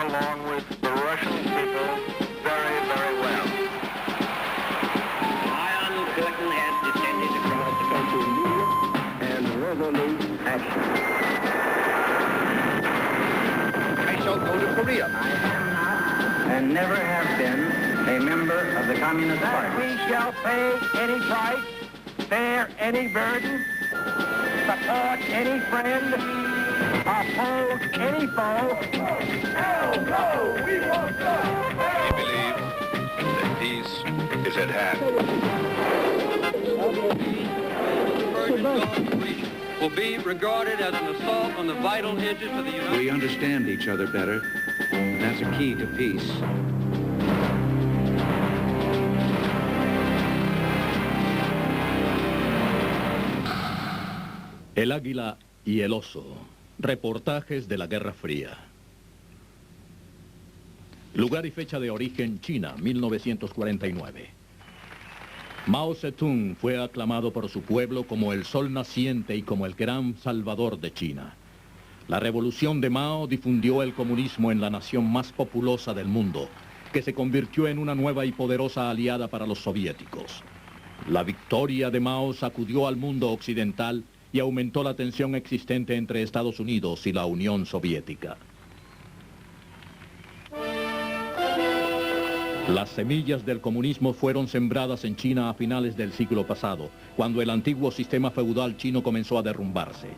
along with the Russian people very, very well. Iron Curtain has descended across the country. And resolute action. I shall go to Korea. I am not and never have been a member of the Communist Party. We shall pay any price, bear any burden, support any friend, oppose any foe. Hell no! We won't go! We believe that peace is at hand. Will be regarded as an assault on the vital edges of the United States. We understand each other better. That's a key to peace. El águila y el oso. Reportajes de la Guerra Fría. Lugar y fecha de origen: China, 1949. Mao Zedong fue aclamado por su pueblo como el sol naciente y como el gran salvador de China. La revolución de Mao difundió el comunismo en la nación más populosa del mundo, que se convirtió en una nueva y poderosa aliada para los soviéticos. La victoria de Mao sacudió al mundo occidental y aumentó la tensión existente entre Estados Unidos y la Unión Soviética. Las semillas del comunismo fueron sembradas en China a finales del siglo pasado, cuando el antiguo sistema feudal chino comenzó a derrumbarse.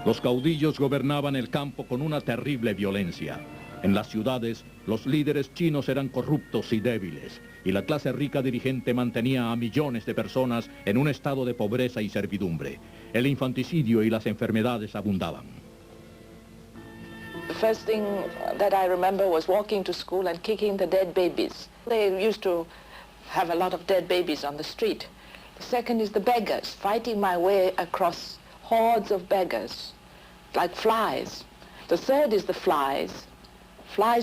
Los caudillos gobernaban el campo con una terrible violencia. En las ciudades, los líderes chinos eran corruptos y débiles, y la clase rica dirigente mantenía a millones de personas en un estado de pobreza y servidumbre. El infanticidio y las enfermedades abundaban. The first thing that I remember was walking to school and kicking the dead babies. They used to have a lot of dead babies on the street. The second is the beggars, fighting my way across hordes of beggars, like flies. The third is the flies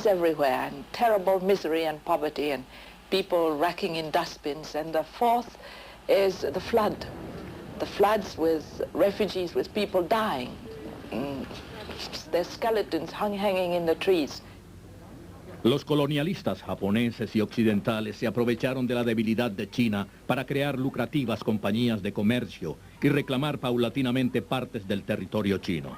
everywhere, and terrible misery and poverty, and people racking in dustbins. And the fourth is the flood. The floods with refugees, with people dying. Their skeletons hanging in the trees. Los colonialistas japoneses y occidentales se aprovecharon de la debilidad de China para crear lucrativas compañías de comercio y reclamar paulatinamente partes del territorio chino.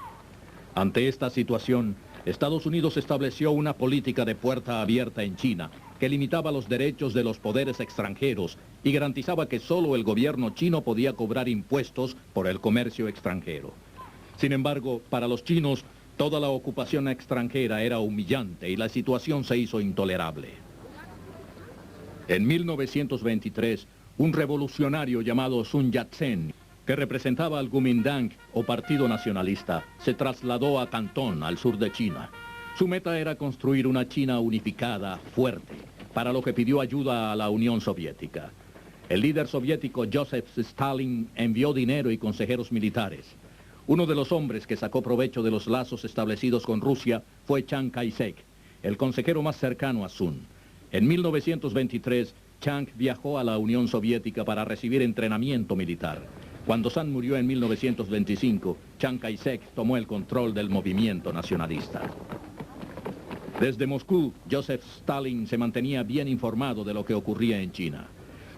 Ante esta situación, Estados Unidos estableció una política de puerta abierta en China que limitaba los derechos de los poderes extranjeros y garantizaba que solo el gobierno chino podía cobrar impuestos por el comercio extranjero. Sin embargo, para los chinos, toda la ocupación extranjera era humillante y la situación se hizo intolerable. En 1923, un revolucionario llamado Sun Yat-sen, que representaba al Kuomintang o Partido Nacionalista, se trasladó a Cantón, al sur de China. Su meta era construir una China unificada, fuerte, para lo que pidió ayuda a la Unión Soviética. El líder soviético Joseph Stalin envió dinero y consejeros militares. Uno de los hombres que sacó provecho de los lazos establecidos con Rusia fue Chiang Kai-shek, el consejero más cercano a Sun. En 1923, Chiang viajó a la Unión Soviética para recibir entrenamiento militar. Cuando Sun murió en 1925, Chiang Kai-shek tomó el control del movimiento nacionalista. Desde Moscú, Joseph Stalin se mantenía bien informado de lo que ocurría en China.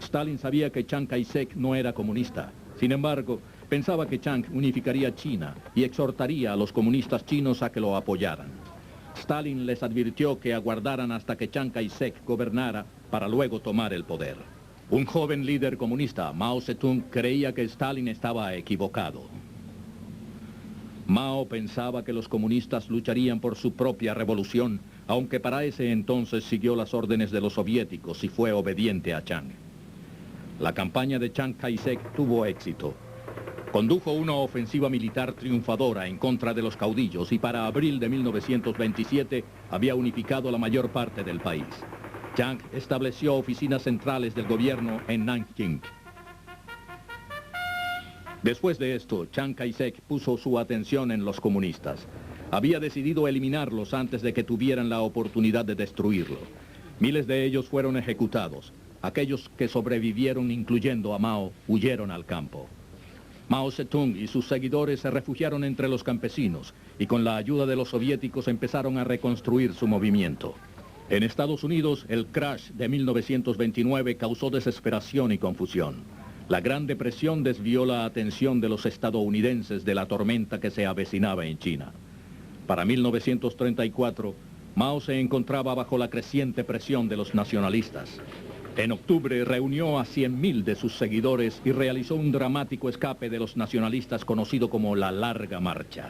Stalin sabía que Chiang Kai-shek no era comunista. Sin embargo, pensaba que Chiang unificaría China y exhortaría a los comunistas chinos a que lo apoyaran. Stalin les advirtió que aguardaran hasta que Chiang Kai-shek gobernara para luego tomar el poder. Un joven líder comunista, Mao Zedong, creía que Stalin estaba equivocado. Mao pensaba que los comunistas lucharían por su propia revolución, aunque para ese entonces siguió las órdenes de los soviéticos y fue obediente a Chiang. La campaña de Chiang Kai-shek tuvo éxito. Condujo una ofensiva militar triunfadora en contra de los caudillos y para abril de 1927 había unificado la mayor parte del país. Chiang estableció oficinas centrales del gobierno en Nanking. Después de esto, Chiang Kai-shek puso su atención en los comunistas. Había decidido eliminarlos antes de que tuvieran la oportunidad de destruirlo. Miles de ellos fueron ejecutados. Aquellos que sobrevivieron, incluyendo a Mao, huyeron al campo. Mao Zedong y sus seguidores se refugiaron entre los campesinos y con la ayuda de los soviéticos empezaron a reconstruir su movimiento. En Estados Unidos, el crash de 1929 causó desesperación y confusión. La Gran Depresión desvió la atención de los estadounidenses de la tormenta que se avecinaba en China. Para 1934, Mao se encontraba bajo la creciente presión de los nacionalistas. En octubre reunió a 100.000 de sus seguidores y realizó un dramático escape de los nacionalistas conocido como la Larga Marcha.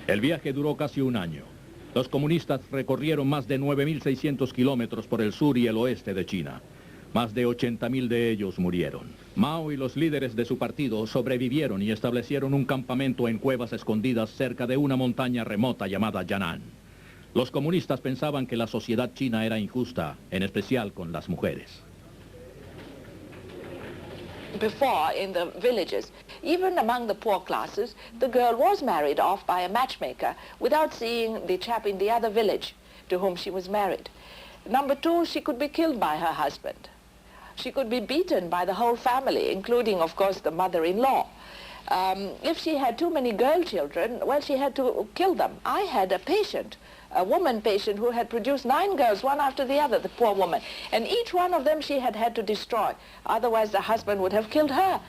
El viaje duró casi un año. Los comunistas recorrieron más de 9.600 kilómetros por el sur y el oeste de China. Más de 80.000 de ellos murieron. Mao y los líderes de su partido sobrevivieron y establecieron un campamento en cuevas escondidas cerca de una montaña remota llamada Yan'an. Los comunistas pensaban que la sociedad china era injusta, en especial con las mujeres. Before, in the villages, even among the poor classes, the girl was married off by a matchmaker without seeing the chap in the other village to whom she was married. Number two, she could be killed by her husband. She could be beaten by the whole family, including, of course, the mother-in-law. If she had too many girl children, well, she had to kill them. I had a patient, a woman patient, who had produced 9 girls, one after the other, the poor woman. And each one of them she had to destroy. Otherwise, the husband would have killed her.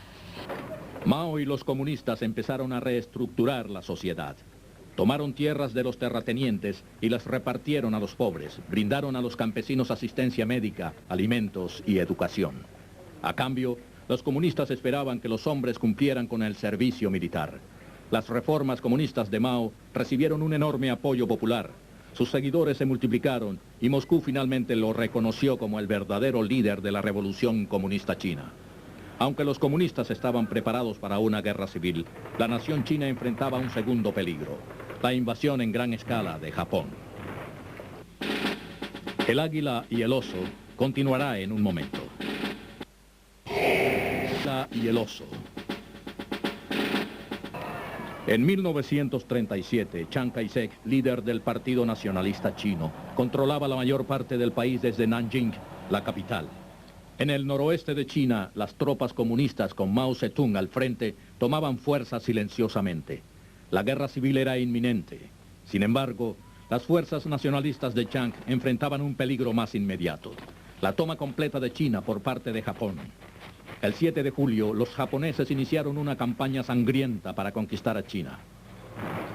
Mao y los comunistas empezaron a reestructurar la sociedad. Tomaron tierras de los terratenientes y las repartieron a los pobres. Brindaron a los campesinos asistencia médica, alimentos y educación. A cambio, los comunistas esperaban que los hombres cumplieran con el servicio militar. Las reformas comunistas de Mao recibieron un enorme apoyo popular. Sus seguidores se multiplicaron y Moscú finalmente lo reconoció como el verdadero líder de la revolución comunista china. Aunque los comunistas estaban preparados para una guerra civil, la nación china enfrentaba un segundo peligro: la invasión en gran escala de Japón. El águila y el oso continuará en un momento. El águila y el oso. En 1937, Chiang Kai-shek, líder del Partido Nacionalista Chino, controlaba la mayor parte del país desde Nanjing, la capital. En el noroeste de China, las tropas comunistas con Mao Zedong al frente tomaban fuerza silenciosamente. La guerra civil era inminente. Sin embargo, las fuerzas nacionalistas de Chiang enfrentaban un peligro más inmediato: la toma completa de China por parte de Japón. El 7 de julio, los japoneses iniciaron una campaña sangrienta para conquistar a China.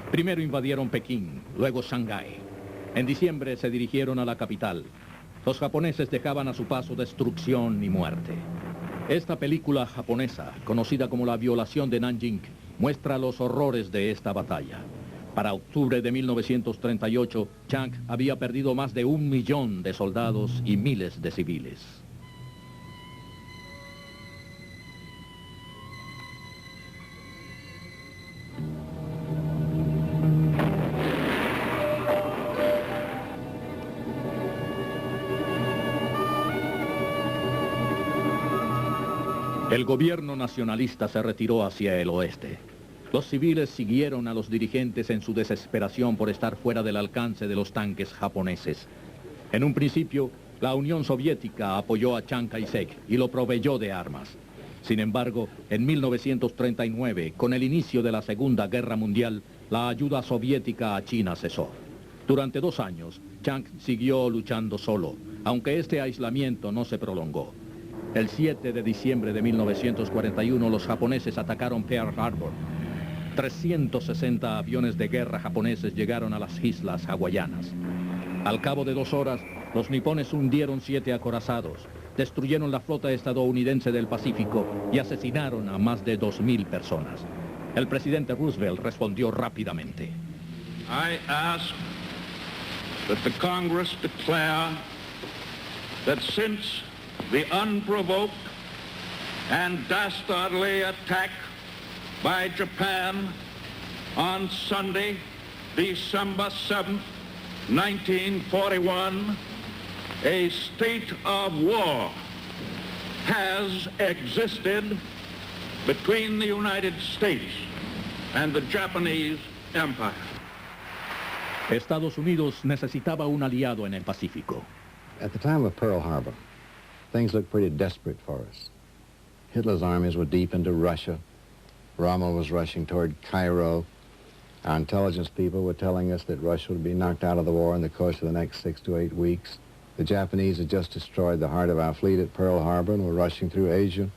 Primero invadieron Pekín, luego Shanghái. En diciembre se dirigieron a la capital. Los japoneses dejaban a su paso destrucción y muerte. Esta película japonesa, conocida como La violación de Nanjing, muestra los horrores de esta batalla. Para octubre de 1938, Chiang había perdido más de 1 millón de soldados y miles de civiles. El gobierno nacionalista se retiró hacia el oeste. Los civiles siguieron a los dirigentes en su desesperación por estar fuera del alcance de los tanques japoneses. En un principio, la Unión Soviética apoyó a Chiang Kai-shek y lo proveyó de armas. Sin embargo, en 1939, con el inicio de la Segunda Guerra Mundial, la ayuda soviética a China cesó. Durante 2 años, Chiang siguió luchando solo, aunque este aislamiento no se prolongó. El 7 de diciembre de 1941, los japoneses atacaron Pearl Harbor. 360 aviones de guerra japoneses llegaron a las islas hawaianas. Al cabo de 2 horas, los nipones hundieron 7 acorazados, destruyeron la flota estadounidense del Pacífico y asesinaron a más de 2.000 personas. El presidente Roosevelt respondió rápidamente. I ask that the Congress declare that since the unprovoked and dastardly attack by Japan on Sunday, December 7th, 1941, a state of war has existed between the United States and the Japanese Empire. Estados Unidos necesitaba un aliado en el Pacífico. At the time of Pearl Harbor, things looked pretty desperate for us. Hitler's armies were deep into Russia. Rommel was rushing toward Cairo. Our intelligence people were telling us that Russia would be knocked out of the war in the course of the next 6 to 8 weeks. The Japanese had just destroyed the heart of our fleet at Pearl Harbor and were rushing through Asia.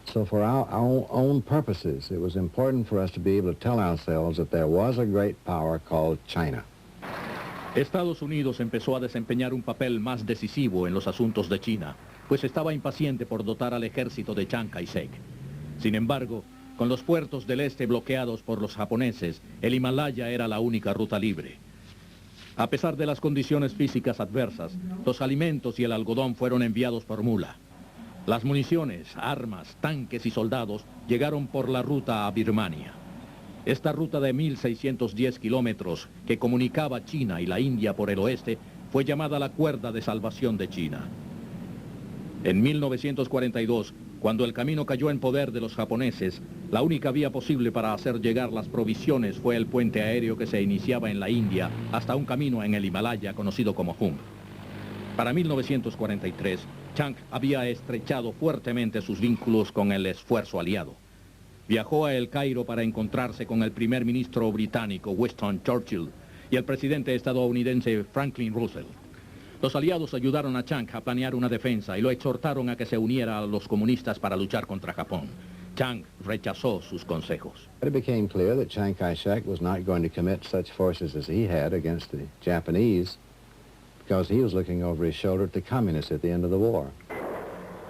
So for our own purposes, it was important for us to be able to tell ourselves that there was a great power called China. Estados Unidos empezó a desempeñar un papel más decisivo en los asuntos de China, pues estaba impaciente por dotar al ejército de Chiang Kai-shek. Sin embargo, con los puertos del este bloqueados por los japoneses, el Himalaya era la única ruta libre. A pesar de las condiciones físicas adversas, los alimentos y el algodón fueron enviados por mula. Las municiones, armas, tanques y soldados llegaron por la ruta a Birmania. Esta ruta de 1.610 kilómetros que comunicaba China y la India por el oeste fue llamada la Cuerda de Salvación de China. En 1942, cuando el camino cayó en poder de los japoneses, la única vía posible para hacer llegar las provisiones fue el puente aéreo que se iniciaba en la India hasta un camino en el Himalaya conocido como Hump. Para 1943, Chiang había estrechado fuertemente sus vínculos con el esfuerzo aliado. Viajó a El Cairo para encontrarse con el primer ministro británico Winston Churchill y el presidente estadounidense Franklin Roosevelt. Los aliados ayudaron a Chiang a planear una defensa y lo exhortaron a que se uniera a los comunistas para luchar contra Japón. Chiang rechazó sus consejos. It became clear that Chiang Kai-shek was not going to commit such forces as he had against the Japanese because he was looking over his shoulder at the communists at the end of the war.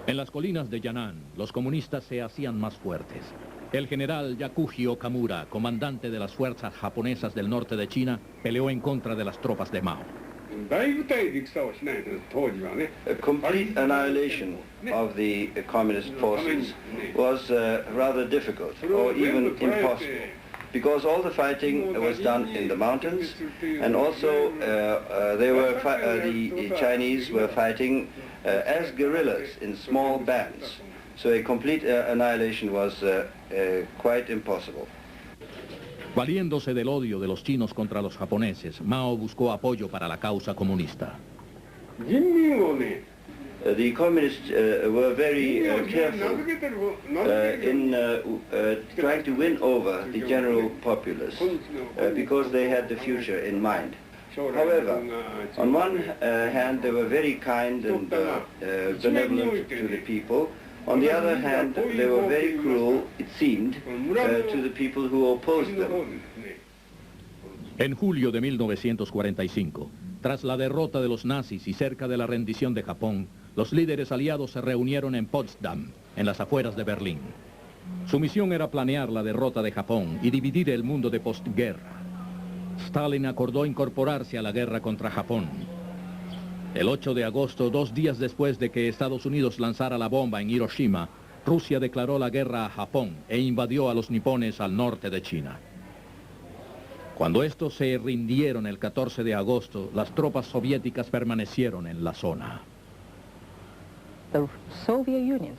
En las colinas de Yan'an, los comunistas se hacían más fuertes. El general Yakuji Okamura, comandante de las fuerzas japonesas del norte de China, peleó en contra de las tropas de Mao. A complete annihilation of the communist forces was rather difficult, or even impossible, because all the fighting was done in the mountains, and also the Chinese were fighting as guerrillas in small bands. So a complete annihilation was quite impossible. Valiéndose del odio de los chinos contra los japoneses, Mao buscó apoyo para la causa comunista. The communists were very careful in trying to win over the general populace because they had the future in mind. However, on one hand, they were very kind and benevolent to the people. On the other hand, they were very cruel, it seemed, to the people who opposed them. En julio de 1945, tras la derrota de los nazis y cerca de la rendición de Japón, los líderes aliados se reunieron en Potsdam, en las afueras de Berlín. Su misión era planear la derrota de Japón y dividir el mundo de postguerra. Stalin acordó incorporarse a la guerra contra Japón. El 8 de agosto, 2 días después de que Estados Unidos lanzara la bomba en Hiroshima, Rusia declaró la guerra a Japón e invadió a los nipones al norte de China. Cuando estos se rindieron el 14 de agosto, las tropas soviéticas permanecieron en la zona. The Soviet Union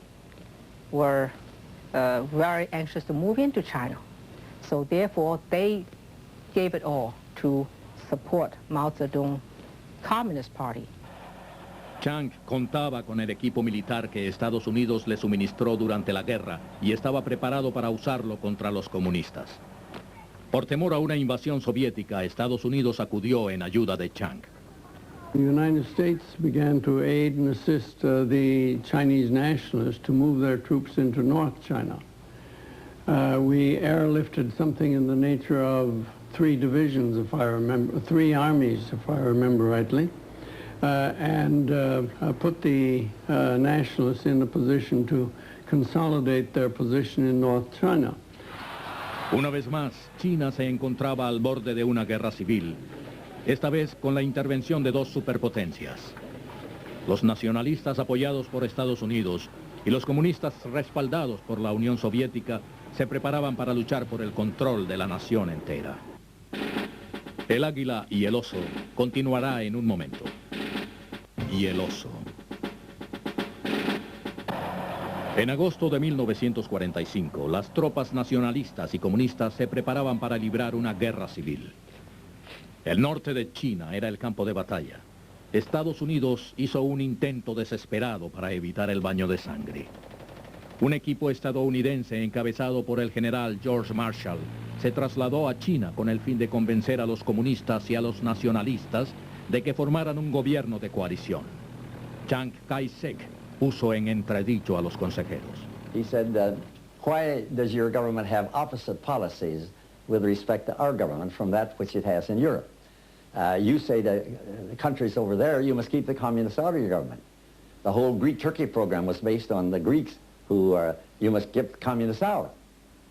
were very anxious to move into China, so therefore they gave it all to support Mao Zedong Communist Party. Chiang contaba con el equipo militar que Estados Unidos le suministró durante la guerra y estaba preparado para usarlo contra los comunistas. Por temor a una invasión soviética, Estados Unidos acudió en ayuda de Chiang. The United States began to aid and assist the Chinese nationalists to move their troops into North China. We airlifted something in the nature of 3 divisions, if I remember, 3 armies, if I remember rightly, and put the nationalists in a position to consolidate their position in North China. Una vez más, China se encontraba al borde de una guerra civil, esta vez con la intervención de 2 superpotencias. Los nacionalistas apoyados por Estados Unidos y los comunistas respaldados por la Unión Soviética se preparaban para luchar por el control de la nación entera. El águila y el oso continuará en un momento. Y el oso. En agosto de 1945, las tropas nacionalistas y comunistas se preparaban para librar una guerra civil. El norte de China era el campo de batalla. Estados Unidos hizo un intento desesperado para evitar el baño de sangre. Un equipo estadounidense encabezado por el general George Marshall se trasladó a China con el fin de convencer a los comunistas y a los nacionalistas de que formaran un gobierno de coalición. Chiang Kai-shek puso en entredicho a los consejeros. He said, why does your government have opposite policies with respect to our government from that which it has in Europe? You say to the countries over there, you must keep the communists out of your government. The whole Greek-Turkey program was based on the Greeks who you must get the communists out.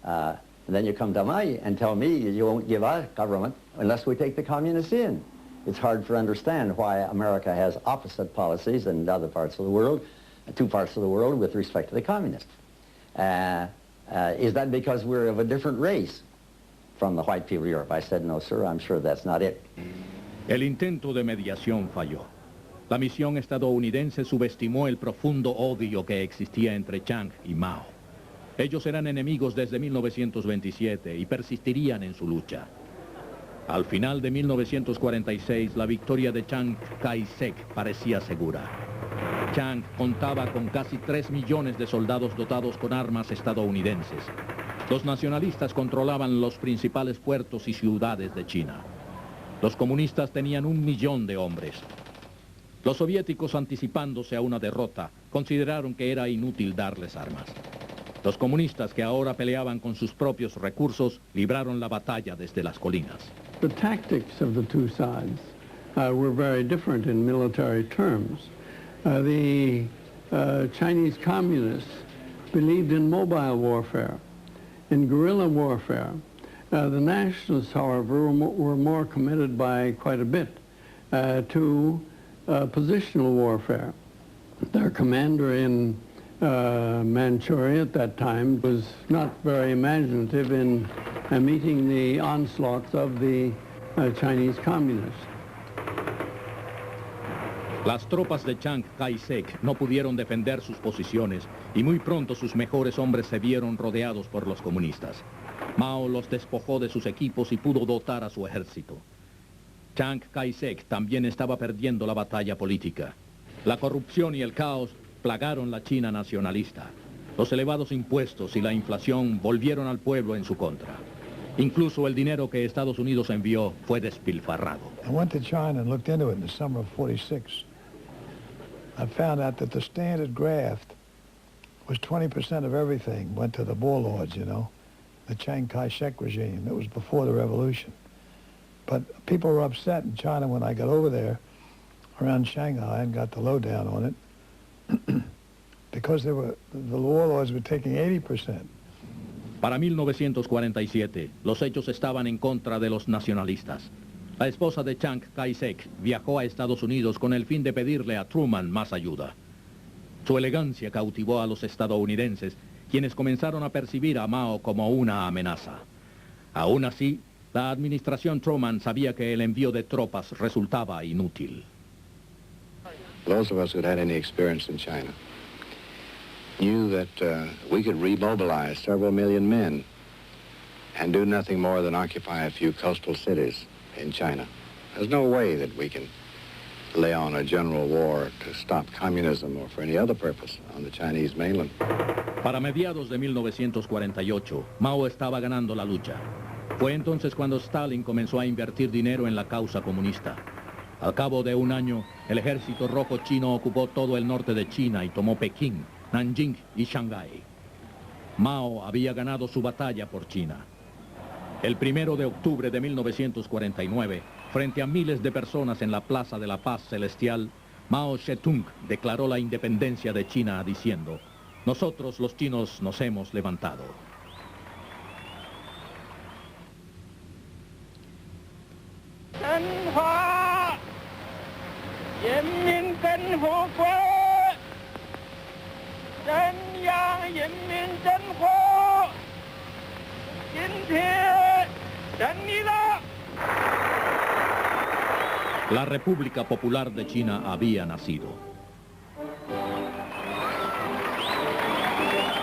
And then you come to me and tell me you won't give our government unless we take the communists in. It's hard to understand why America has opposite policies in other parts of the world, two parts of the world with respect to the communists. Is that because we're of a different race from the white people of Europe? I said, no, sir, I'm sure that's not it. El intento de mediación falló. La misión estadounidense subestimó el profundo odio que existía entre Chiang y Mao. Ellos eran enemigos desde 1927 y persistirían en su lucha. Al final de 1946, la victoria de Chiang Kai-shek parecía segura. Chiang contaba con casi 3 millones de soldados dotados con armas estadounidenses. Los nacionalistas controlaban los principales puertos y ciudades de China. Los comunistas tenían 1 millón de hombres. Los soviéticos, anticipándose a una derrota, consideraron que era inútil darles armas. Los comunistas, que ahora peleaban con sus propios recursos, libraron la batalla desde las colinas. The tactics of the two sides were very different in military terms. The Chinese communists believed in mobile warfare, in guerrilla warfare. The nationalists, however, were more committed by quite a bit to positional warfare. Their commander in Manchuria at that time was not very imaginative in meeting the onslaughts of the Chinese communists. Las tropas de Chiang Kai-shek no pudieron defender sus posiciones y muy pronto sus mejores hombres se vieron rodeados por los comunistas. Mao los despojó de sus equipos y pudo dotar a su ejército. Chiang Kai-shek también estaba perdiendo la batalla política. La corrupción y el caos plagaron la China nacionalista. Los elevados impuestos y la inflación volvieron al pueblo en su contra. Incluso el dinero que Estados Unidos envió fue despilfarrado. I went to China and looked into it in the summer of '46. I found out that the standard graft was 20% of everything went to the warlords, you know, the Chiang Kai-shek regime. It was before the revolution. But people were upset in China when I got over there around Shanghai and got the lowdown on it because the warlords were taking 80%. Para 1947, los hechos estaban en contra de los nacionalistas. La esposa de Chiang Kai-shek viajó a Estados Unidos con el fin de pedirle a Truman más ayuda. Su elegancia cautivó a los estadounidenses, quienes comenzaron a percibir a Mao como una amenaza. Aún así, la administración Truman sabía que el envío de tropas resultaba inútil. Those of us who had any experience in China knew that we could remobilize several million men and do nothing more than occupy a few coastal cities in China. There's no way that we can lay on a general war to stop communism or for any other purpose on the Chinese mainland. Para mediados de 1948, Mao estaba ganando la lucha. Fue entonces cuando Stalin comenzó a invertir dinero en la causa comunista. Al cabo de un año, el ejército rojo chino ocupó todo el norte de China y tomó Pekín, Nanjing y Shanghái. Mao había ganado su batalla por China. El 1 de octubre de 1949, frente a miles de personas en la Plaza de la Paz Celestial, Mao Zedong declaró la independencia de China diciendo: "Nosotros los chinos nos hemos levantado". La República Popular de China había nacido.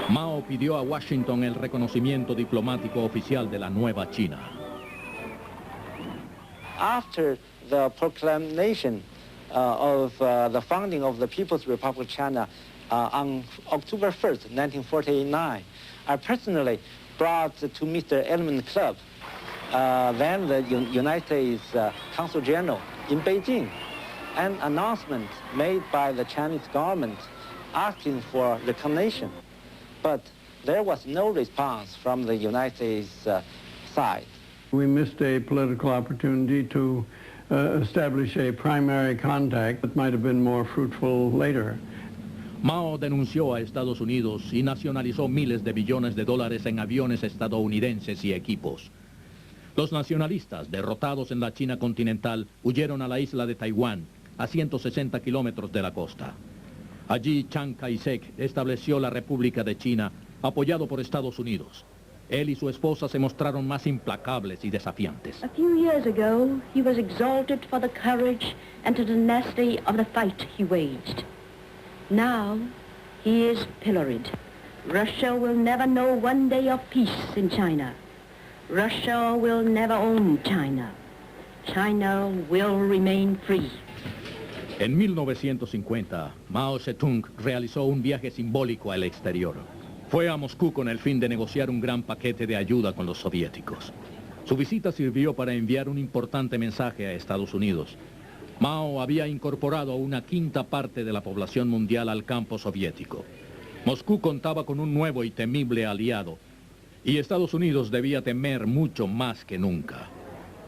Mao pidió a Washington el reconocimiento diplomático oficial de la nueva China. After the proclamation of the founding of the People's Republic of China on October 1st, 1949, I personally brought to Mr. Elman Club, then the United States Consul General in Beijing, an announcement made by the Chinese government asking for recognition. But there was no response from the United States side. We missed a political opportunity to establish a primary contact that might have been more fruitful later. Mao denunció a Estados Unidos y nacionalizó miles de billones de dólares en aviones estadounidenses y equipos. Los nacionalistas, derrotados en la China continental, huyeron a la isla de Taiwán, a 160 kilómetros de la costa. Allí Chiang Kai-shek estableció la República de China, apoyado por Estados Unidos. Él y su esposa se mostraron más implacables y desafiantes. A few years ago, he was exalted for the courage and the tenacity of the fight he waged. Now, he is pilloried. Russia will never know one day of peace in China. Russia will never own China. China will remain free. En 1950, Mao Zedong realizó un viaje simbólico al exterior. Fue a Moscú con el fin de negociar un gran paquete de ayuda con los soviéticos. Su visita sirvió para enviar un importante mensaje a Estados Unidos. Mao había incorporado una quinta parte de la población mundial al campo soviético. Moscú contaba con un nuevo y temible aliado, y Estados Unidos debía temer mucho más que nunca.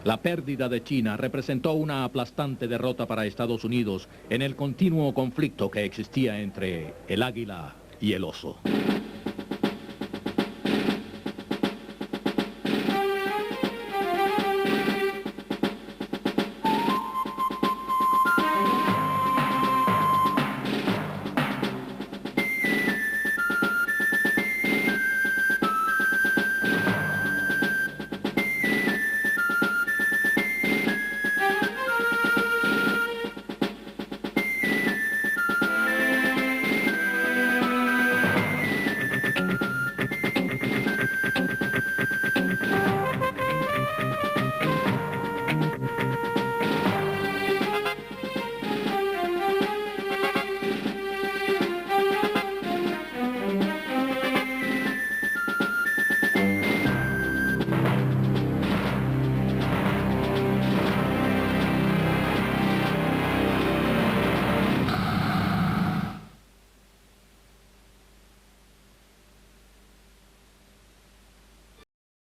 La pérdida de China representó una aplastante derrota para Estados Unidos en el continuo conflicto que existía entre el águila y el oso.